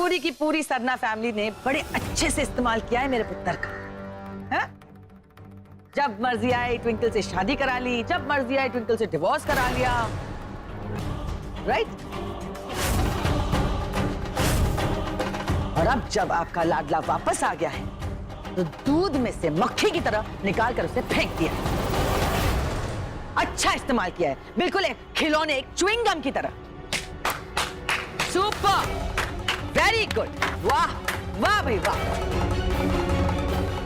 पूरी की पूरी सरना फैमिली ने बड़े अच्छे से इस्तेमाल किया है मेरे पुत्र का। है? जब मर्जी आए ट्विंकल से शादी करा ली, जब मर्जी आए ट्विंकल से डिवोर्स करा लिया। राइट? और अब जब आपका लाडला वापस आ गया है तो दूध में से मक्खी की तरह निकाल कर उसे फेंक दिया। अच्छा इस्तेमाल किया है, बिल्कुल एक खिलौने, एक च्युइंगम की तरह। सुपर, वेरी गुड, वाह वाह भाई वाह।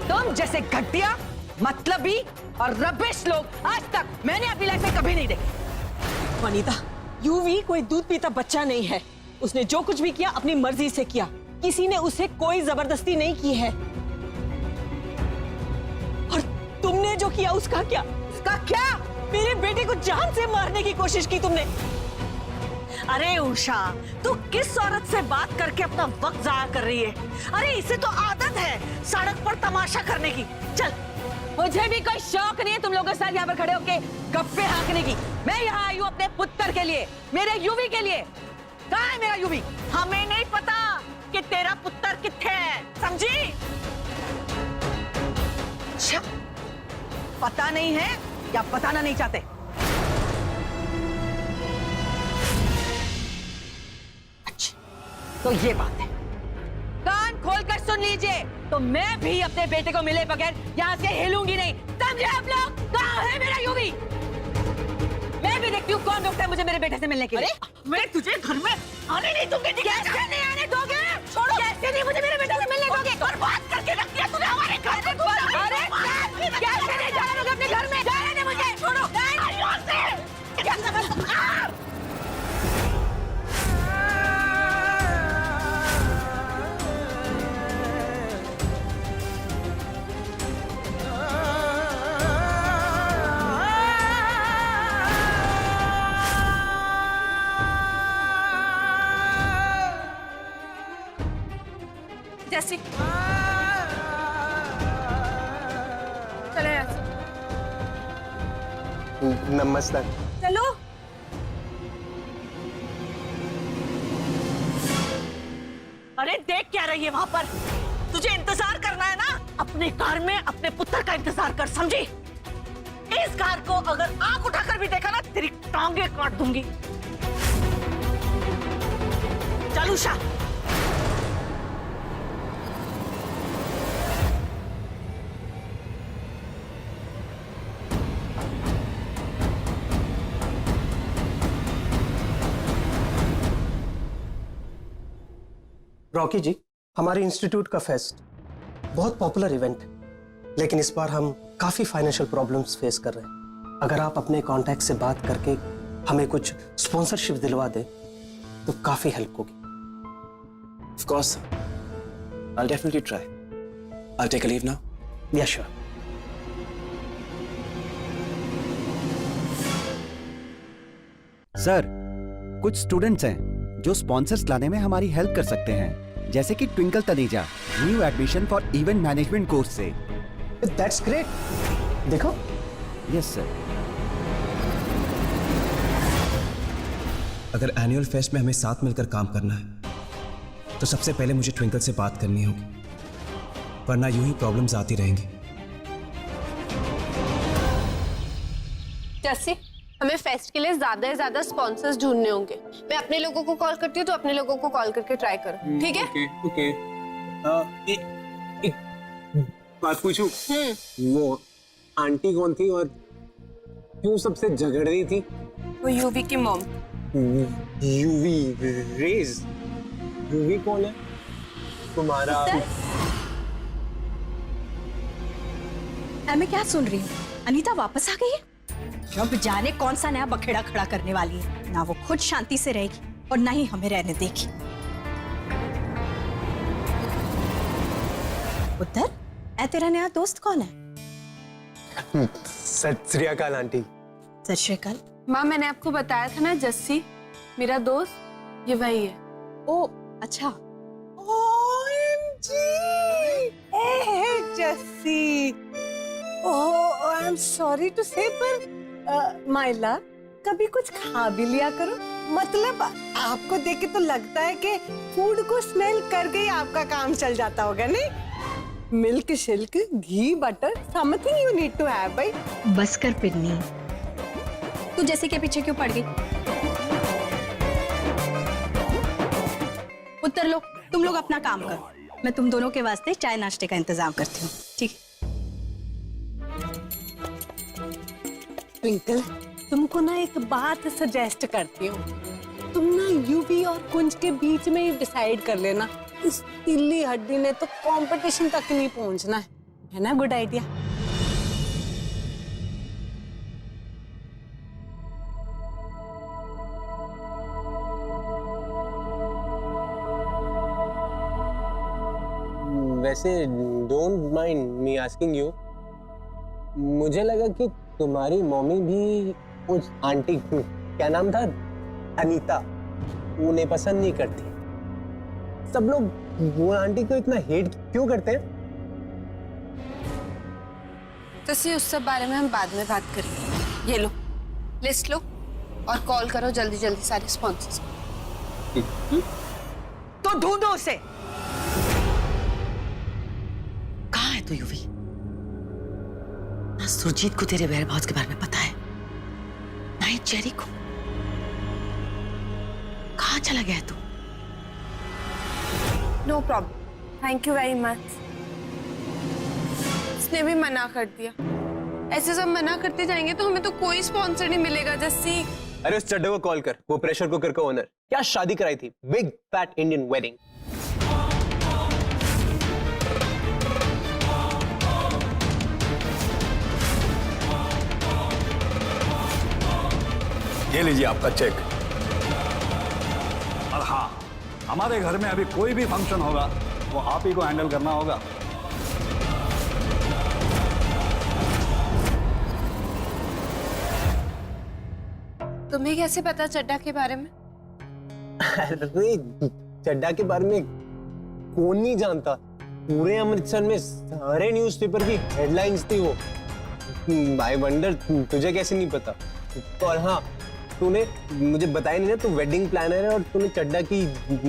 तुम जैसे घटिया, मतलबी और रबिश लोग आज तक मैंने अपनी लाइफ में कभी नहीं देखे। वनीता, यूवी कोई दूध पीता बच्चा नहीं है। उसने जो कुछ भी किया अपनी मर्जी से किया, किसी ने उसे कोई जबरदस्ती नहीं की है। और तुमने जो किया उसका क्या? उसका क्या? मेरे बेटे को जान से मारने की कोशिश की तुमने। अरे उषा, तू किस औरत से बात करके अपना वक्त जाया कर रही है? अरे इसे तो आदत है सड़क पर तमाशा करने की। चल। मुझे भी कोई शौक नहीं है तुम लोगों के साथ यहाँ पर खड़े होके गप्पे हाँकने की। मैं यहाँ आई हूँ अपने पुत्र के लिए, मेरे यूवी के लिए। कहाँ है मेरा यूवी? हमें नहीं पता कि तेरा पुत्र किथे है, समझी? अच्छा, पता नहीं है या बताना नहीं चाहते? अच्छा, तो ये बात है। कान खोलकर सुन लीजिए, तो मैं भी अपने बेटे को मिले बगैर यहाँ से हिलूंगी नहीं। समझे आप लोग? कहाँ है मेरा यूवी? मैं भी देखती हूँ कौन रोकता है मुझे मेरे बेटे से मिलने के लिए। मैं तुझे घर में आने नहीं दूंगी। कैसे नहीं आने दोगे? छोड़ो। कैसे नहीं मुझे मेरे बेटे से मिलने दोगे? बर्बाद करके रख दिया तूने हमारे घर को। अरे कैसे नहीं जाने दोगे अपने घर में? जाने दे मुझे। छोड़ो। जैसी चले नमस्ते। चलो। अरे देख क्या रही है वहां पर? तुझे इंतजार करना है ना? अपने कार में अपने पुत्र का इंतजार कर, समझी? इस कार को अगर आंख उठाकर भी देखा ना, तेरी टांगे काट दूंगी। चल उषा। रॉकी जी, हमारे इंस्टीट्यूट का फेस्ट बहुत पॉपुलर इवेंट है, लेकिन इस बार हम काफी फाइनेंशियल प्रॉब्लम्स फेस कर रहे हैं। अगर आप अपने कॉन्टैक्ट से बात करके हमें कुछ स्पॉन्सरशिप दिलवा दें तो काफी हेल्प होगी। Of course, sir. I'll definitely try. I'll take a leave now. Yeah, sure. Sir, कुछ स्टूडेंट्स हैं जो स्पॉन्सर्स लाने में हमारी हेल्प कर सकते हैं, जैसे कि twinkle Taneja, new admission for event management course से। That's great. देखो। Yes sir. अगर एनुअल फेस्ट में हमें साथ मिलकर काम करना है तो सबसे पहले मुझे ट्विंकल से बात करनी होगी, वरना यूं ही प्रॉब्लम्स आती रहेंगी। जैसे हमें फेस्ट के लिए ज्यादा से ज्यादा स्पॉन्सर्स ढूंढने होंगे। मैं अपने लोगों को कॉल करती हूँ, तो अपने लोगों को कॉल करके ट्राई करो, ठीक है? ओके। एक बात पूछूं? वो आंटी कौन थी और क्यों सबसे झगड़ रही थी? वो यूवी की मॉम। UV rays. यूवी कौन है? तुम्हारा? मैं क्या सुन रही हूँ? अनीता वापस आ गई है? रब जाने कौन सा नया बखेड़ा खड़ा करने वाली है। ना वो खुद शांति से रहेगी और ना ही हमें रहने देगी। उधर तेरा नया दोस्त कौन है? सत श्री अकाल आंटी। सत श्री अकाल। माँ, मैंने आपको बताया था ना, जस्सी मेरा दोस्त, ये वही है। ओ अच्छा। OMG! Jassi. Oh, I am sorry to say, पर माय लव, कभी कुछ खा भी लिया करो। मतलब आपको देख के तो लगता है कि फूड को स्मेल करके ही आपका काम चल जाता होगा, नहीं? मिल्क, शिल्क, ghee, butter, something you need to have भाई। बस कर पिन्नी, तू जैसे के पीछे क्यों पड़ गई? उत्तर लो, तुम लोग अपना काम करो, मैं तुम दोनों के वास्ते चाय नाश्ते का इंतजाम करती हूँ, ठीक है? ट्विंकल, तुमको ना एक बात सजेस्ट करती हूँ, तुम ना यूवी और कुंज के बीच में ही डिसाइड कर लेना। इस तिल्ली हड्डी ने तो कंपटीशन तक नहीं पहुंचना है ना? Good idea. वैसे don't mind me asking you, मुझे लगा कि तुम्हारी मम्मी भी उस आंटी, क्या नाम था, अनीता, उन्हें पसंद नहीं करती। सब लोग वो आंटी को इतना हेट क्यों करते हैं? तो सी उस सब बारे में हम बाद में बात करेंगे। ये लो लिस्ट लो और कॉल करो जल्दी जल्दी सारे स्पॉन्सर्स। तो ढूंढो उसे। कहाँ है तू यूवी? ना सुरजीत को तेरे वेयरहाउस के बारे में पता है, ना ही चेरी को। कहाँ चला गया है तू? No problem, thank you very much. उसने भी मना कर दिया। ऐसे सब मना करते जाएंगे तो हमें तो कोई स्पॉन्सर नहीं मिलेगा जस्सी। अरे उस चड्डे को कॉल कर, वो प्रेशर कुकर का ओनर, क्या शादी कराई थी, बिग फैट इंडियन वेडिंग। ये लीजिए आपका चेक। और हाँ, हमारे घर में अभी कोई भी फंक्शन होगा वो आप ही को हैंडल करना होगा। तुम्हें कैसे पता चड्डा के बारे में? अरे चड्डा के बारे में कौन नहीं जानता, पूरे अमृतसर में सारे न्यूज़पेपर की हेडलाइंस थी वो। आई वंडर तुझे कैसे नहीं पता। और हाँ, तूने मुझे बताया नहीं ना, तू वेडिंग प्लानर है और तूने चड्डा की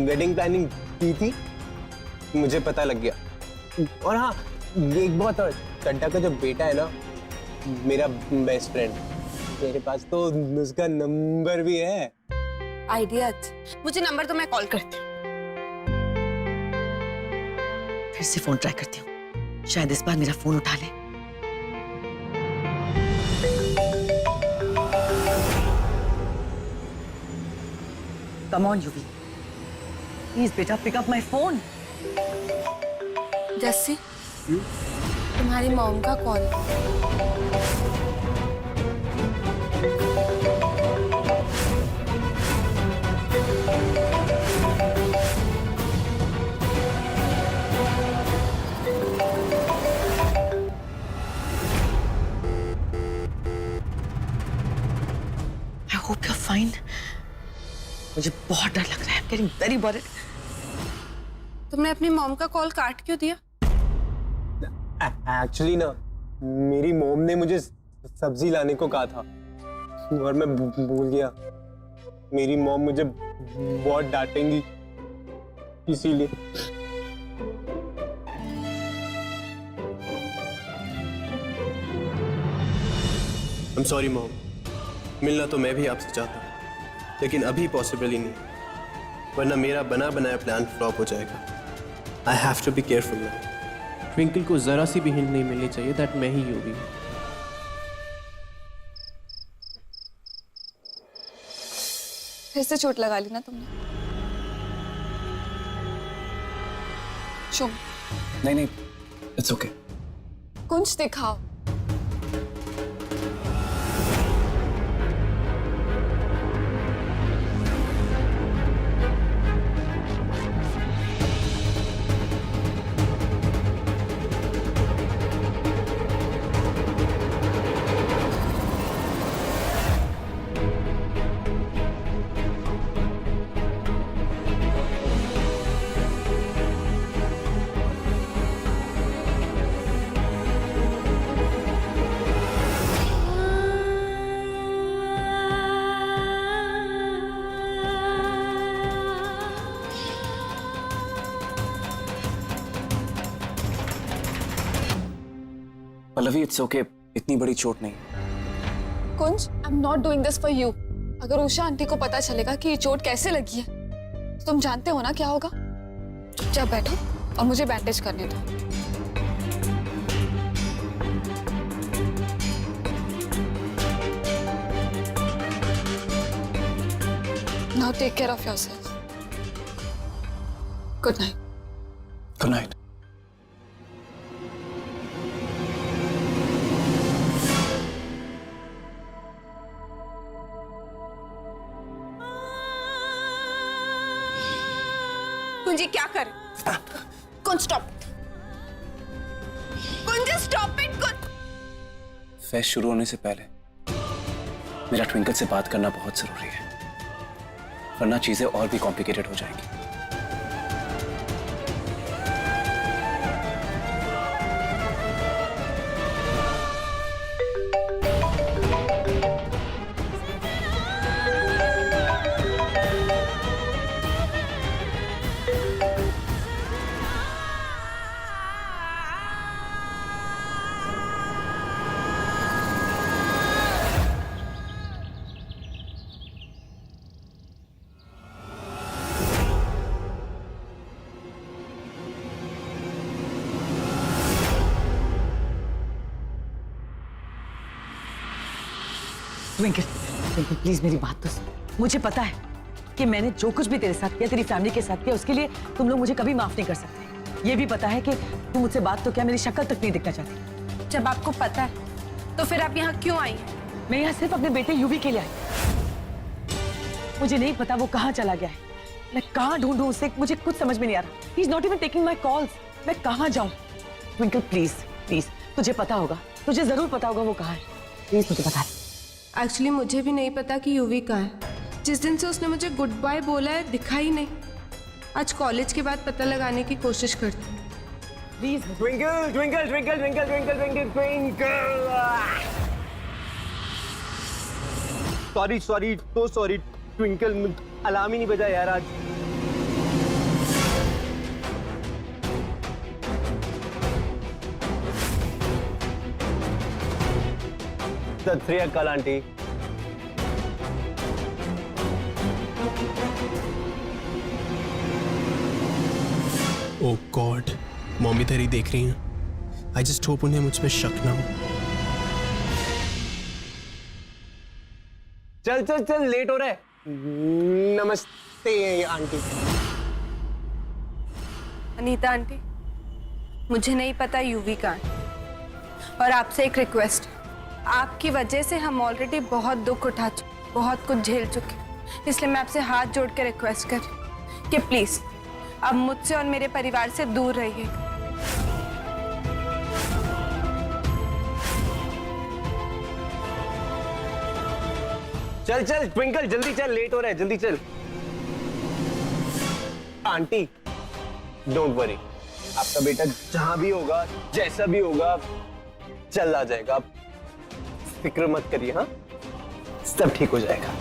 वेडिंग प्लानिंग की थी, मुझे पता लग गया। और हाँ, एक बात और, चड्डा का जो बेटा है ना, मेरा बेस्ट फ्रेंड, मेरे पास तो उसका नंबर भी है। आइडिया, मुझे नंबर तो मैं कॉल करती हूँ। फिर से फोन ट्राई करती हूँ, शायद इस बार मेरा फोन उठा ले। Come on, Yuvi. Please, बेटा, pick up my phone. Jassi, तुम्हारी मॉम का call. I hope you're fine. मुझे बहुत डर लग रहा है। I'm getting very worried. तुमने अपनी मॉम का कॉल काट क्यों दिया? एक्चुअली ना, मेरी मॉम ने मुझे सब्जी लाने को कहा था और मैं भूल गया। मेरी मॉम मुझे बहुत डांटेंगी, इसीलिए। I'm sorry मॉम, मिलना तो मैं भी आपसे चाहता हूँ, लेकिन अभी पॉसिबल ही नहीं, वरना मेरा बना बनाया प्लान फ्लॉप हो जाएगा। I have to be careful now. Twinkle को जरा सी भी हिंट नहीं मिलनी चाहिए दैट मैं ही यूवी हूँ। फिर से चोट लगा ली ना तुमने? शुभ, नहीं नहीं, इट्स ओके। कुछ दिखाओ। पल्लवी इट्स ओके, इतनी बड़ी चोट नहीं। Kunj, I am not doing this for you. अगर उषा आंटी को पता चलेगा कि ये चोट कैसे लगी है तो तुम जानते हो ना क्या होगा। चुपचाप बैठो और मुझे बैंडेज करने दो। Now take care of yourself. Good night. Good night. Kunji क्या कर? Kunj stop. Kunj stop it. Fest शुरू होने से पहले मेरा ट्विंकल से बात करना बहुत जरूरी है, वरना चीजें और भी कॉम्प्लिकेटेड हो जाएंगी। ट्विंकल, ट्विंकल प्लीज मेरी बात तो सुन। मुझे पता है कि मैंने जो कुछ भी तेरे साथ किया, तेरी फैमिली के साथ किया, उसके लिए तुम लोग मुझे कभी माफ नहीं कर सकते। ये भी पता है कि तुम मुझसे बात तो क्या, मेरी शक्ल तक नहीं दिखना चाहती। जब आपको पता है तो फिर आप यहाँ क्यों आई हैं? मैं यहाँ सिर्फ अपने बेटे यूवी के लिए आई। मुझे नहीं पता वो कहाँ चला गया है, मैं कहाँ ढूंढूं उसे, मुझे कुछ समझ में नहीं आ रहा। He is not even taking my calls. मैं कहाँ जाऊँ? ट्विंकल प्लीज प्लीज, तुझे पता होगा, तुझे जरूर पता होगा वो कहाँ है। प्लीज मुझे बता। एक्चुअली मुझे भी नहीं पता कि यूवी कहाँ है। जिस दिन से उसने मुझे गुड बाय बोला है दिखा ही नहीं। आज कॉलेज के बाद पता लगाने की कोशिश करती हूँ। Please twinkle twinkle twinkle twinkle twinkle twinkle twinkle. Sorry sorry तो सॉरी ट्विंकल, अलार्म ही नहीं बजा यार आज। सत श्री अकाल आंटी। ओह गॉड, मम्मी तेरी देख रही हैं। आई जस्ट होप उन्हें मुझ पे शक ना हो। चल चल चल, लेट हो रहा है। नमस्ते आंटी। अनीता आंटी, मुझे नहीं पता यूवी कहाँ है और आपसे एक रिक्वेस्ट। आपकी वजह से हम ऑलरेडी बहुत दुख उठा चुके, बहुत कुछ झेल चुके, इसलिए मैं आपसे हाथ जोड़ के रिक्वेस्ट कर रही हूं कि प्लीज अब मुझसे और मेरे परिवार से दूर रहिए। चल चल ट्विंकल, जल्दी चल, लेट हो रहा है, जल्दी चल। आंटी डोंट वरी, आपका बेटा जहां भी होगा, जैसा भी होगा, चल आ जाएगा। आप फिक्र मत करिए, हाँ सब ठीक हो जाएगा।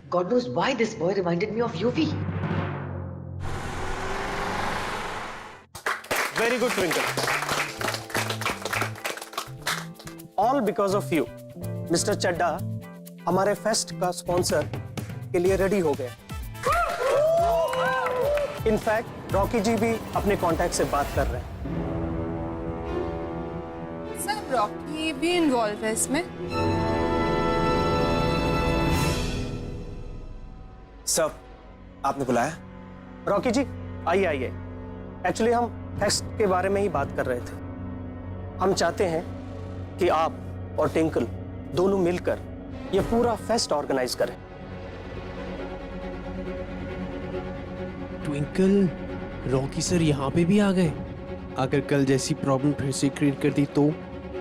God knows why this boy reminded me of UV. Very good, Twinkle. All because of you. Mr. चड्डा हमारे फेस्ट का स्पॉन्सर के लिए रेडी हो गए। इनफैक्ट रॉकी जी भी अपने कॉन्टैक्ट से बात कर रहे हैं। सर, रॉकी भी इन्वॉल्व है इसमें? सर, आपने बुलाया? रॉकी जी आइए आइए। एक्चुअली हम फेस्ट के बारे में ही बात कर रहे थे। हम चाहते हैं कि आप और टिंकल दोनों मिलकर ये पूरा फेस्ट ऑर्गेनाइज करें। ट्विंकल, रॉकी सर यहाँ पे भी आ गए। अगर कल जैसी प्रॉब्लम फिर से क्रिएट कर दी तो आई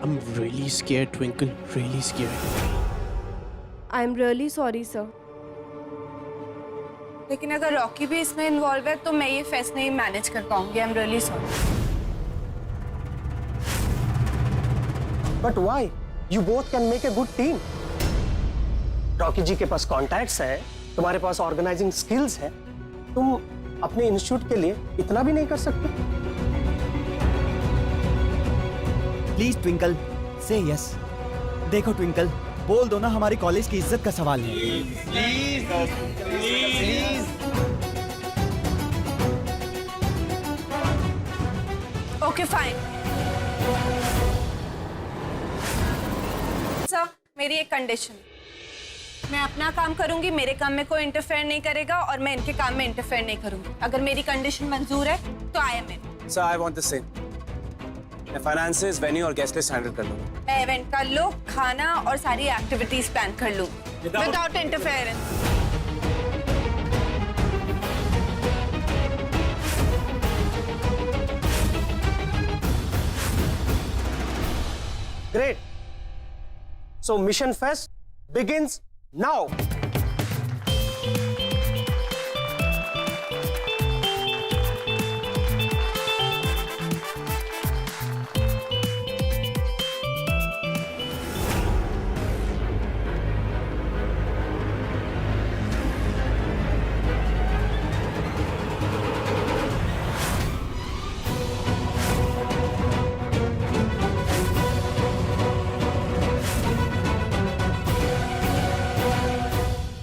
am really scared twinkle, really scared. I am really sorry sir. लेकिन अगर रॉकी भी इसमें इन्वॉल्व है तो मैं ये फेस्ट नहीं मैनेज कर पाऊंगी। I am really sorry. But why? You both can make a good team. Rocky ji के पास कॉन्टैक्ट्स है, तुम्हारे पास ऑर्गेनाइजिंग स्किल्स है, तुम अपने इंस्टीट्यूट के लिए इतना भी नहीं कर सकते? प्लीज ट्विंकल से यस। देखो ट्विंकल, बोल दो ना, हमारी कॉलेज की इज्जत का सवाल है। Please please. Okay fine sir, मेरी एक कंडीशन, मैं अपना काम करूंगी, मेरे काम में कोई इंटरफेयर नहीं करेगा और मैं इनके काम में इंटरफेयर नहीं करूंगी। अगर मेरी कंडीशन मंजूर है तो I am in. Sir I want the same. मैं फाइनेंसेस, वेन्यू और गेस्ट लिस्ट हैंडल कर लूंगा। मैं इवेंट का लुक, खाना और सारी एक्टिविटीज प्लान कर लूँ without interference. Great. So Mission Fest begins now.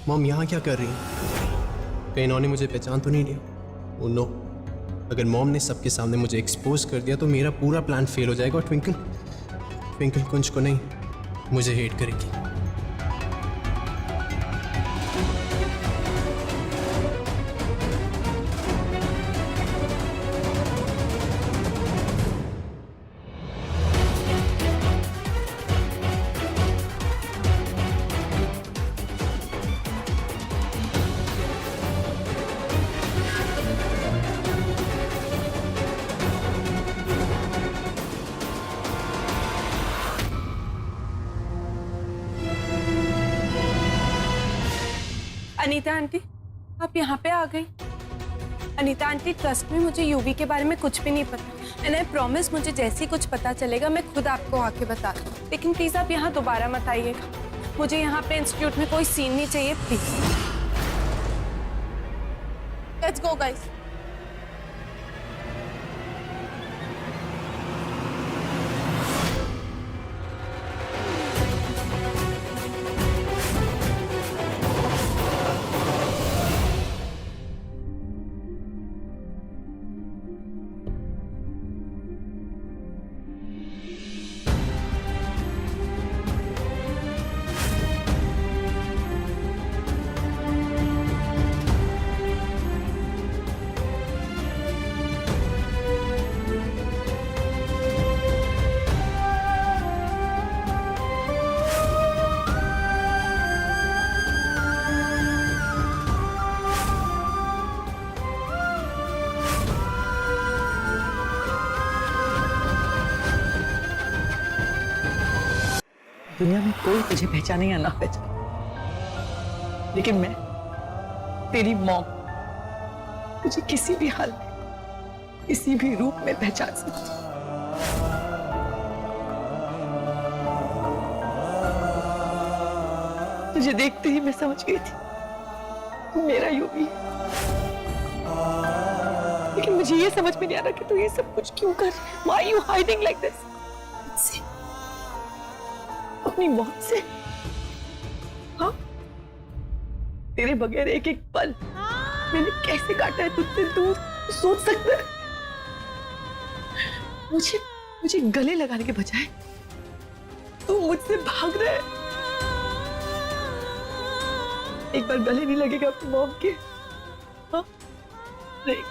Mom यहाँ क्या कर रही हैं? कहीं इन्होंने मुझे पहचान तो नहीं लिया? ओह नो, अगर मॉम ने सबके सामने मुझे एक्सपोज कर दिया तो मेरा पूरा प्लान फेल हो जाएगा और ट्विंकल कुंज को नहीं, मुझे हेट करेगी। अनीता आंटी, आप यहाँ पे आ गई। अनीता आंटी, ट्रस्ट में मुझे यूवी के बारे में कुछ भी नहीं पता एंड आई प्रॉमिस मुझे जैसे ही कुछ पता चलेगा मैं खुद आपको आके बता दूँ। लेकिन प्लीज आप यहाँ दोबारा मत आइएगा। मुझे यहाँ पे इंस्टीट्यूट में कोई सीन नहीं चाहिए, प्लीज। Let's go guys. दुनिया में कोई तुझे पहचाने या ना पहचाने, लेकिन मैं तेरी मॉम तुझे किसी भी हाल में, किसी भी रूप में पहचान सकती। तुझे देखते ही मैं समझ गई थी तू मेरा यूवी है, लेकिन मुझे ये समझ में नहीं आ रहा कि तू ये सब कुछ क्यों कर रही है। Why are you hiding like this? अपनी मौत से, हाँ? तेरे बगैर एक एक पल मैंने कैसे काटा है तुझसे दूर, सोच सकता है? मुझे गले लगाने के बजाय तू मुझसे भाग रहा है। एक बार गले नहीं लगेगा अपनी मॉम के, हाँ? नहीं।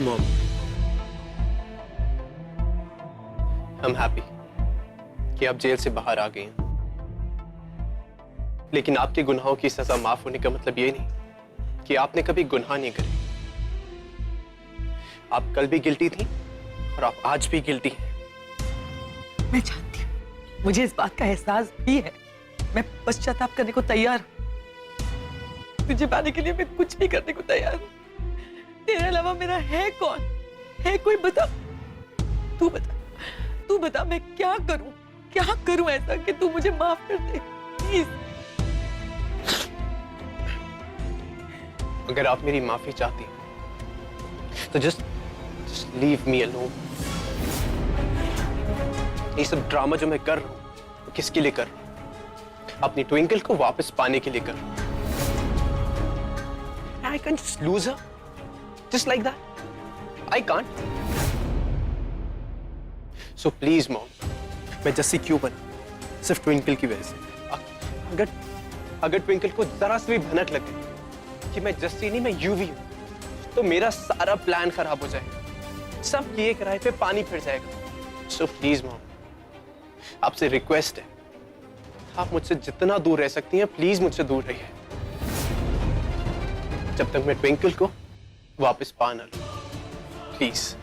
मॉम, I'm happy कि आप जेल से बाहर आ गए हैं, लेकिन आपके गुनाहों की सजा माफ होने का मतलब ये नहीं कि आपने कभी गुनाह नहीं करे। आप कल भी गिल्टी थी और आप आज भी गिल्टी हैं। मैं जानती हूँ, मुझे इस बात का एहसास भी है मैं पश्चाताप करने को तैयार हूं। तुझे पाने के लिए मैं कुछ भी करने को तैयार हूं। तेरे अलावा मेरा है कौन? है कोई? बता, तू बता मैं क्या करूं ऐसा कि तू मुझे माफ कर दे प्लीज। अगर आप मेरी माफी चाहती हैं तो just leave me alone। ये सब ड्रामा जो मैं कर रहा हूं वो किसके लिए कर रहा हूं? अपनी ट्विंकल को वापस पाने के लिए कर रहा हूं। I can't just lose her just like that। I can't। So please mom, मैं जस्सी क्यों बना? सिर्फ ट्विंकल की वजह से। अगर ट्विंकल को जरा से भी भनक लगे कि मैं जस्सी नहीं मैं यूवी हूं तो मेरा सारा प्लान खराब हो जाएगा, सब किए कराए पे पानी फिर जाएगा। सो प्लीज मॉम, आपसे रिक्वेस्ट है, आप मुझसे जितना दूर रह सकती हैं प्लीज मुझसे दूर रहिए जब तक मैं ट्विंकल को वापस पा ना लूं। प्लीज।